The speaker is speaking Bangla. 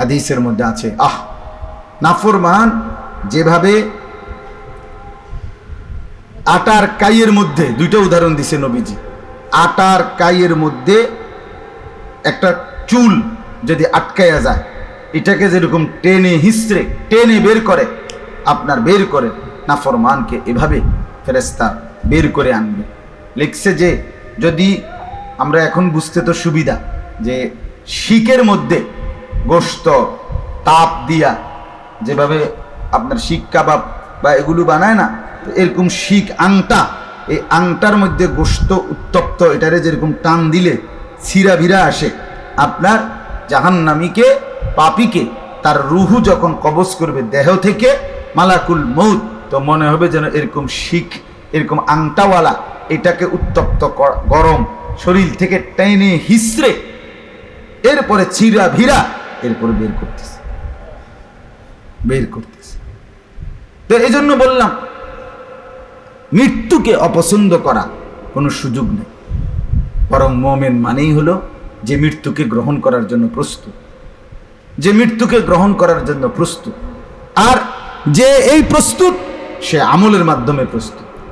হাদিসের মধ্যে আছে। নাফরমান যেভাবে আটার কাইয়ের মধ্যে, দুইটা উদাহরণ দিছে নবীজি, আটার কাইয়ের মধ্যে একটা চুল যদি আটকায়া যায়, এটাকে যেরকম টেনে হিসড়ে টেনে বের করে, আপনার বের করে, নাফরমানকে এভাবে ফেরেশতা বের করে আনবে। লিখছে যে যদি আমরা এখন বুঝতে তো সুবিধা, যে শিকের মধ্যে গোশত তাপ দিয়া যেভাবে আপনার শিক কাবাব বা এগুলো বানায় না, এরকম শিক আংটা, এই আংটার মধ্যে গোশত উত্তপ্ত, এটারে যেরকম টান দিলে ছিঁড়া ভিড়া আসে, আপনার জাহান্নামীকে, পাপীকে তার রুহু যখন কবজ করবে দেহ থেকে মালাকুল মউত, তো মনে হবে যেন এরকম শিক, এরকম আংটাওয়ালা এটাকে উত্তপ্ত গরম শরীর থেকে টেনে হিসড়ে এরপরে ছিঁড়া ভিড়া এরপরে বের করতেছে। তো এই জন্য বললাম, মৃত্যুকে অপছন্দ করা কোনো সুযোগ নেই, বরং মুমিন মানেই হলো যে মৃত্যুকে গ্রহণ করার জন্য প্রস্তুত, যে মৃত্যুকে গ্রহণ করার জন্য প্রস্তুত, আর যে এই প্রস্তুত সে আমলের মাধ্যমে প্রস্তুত।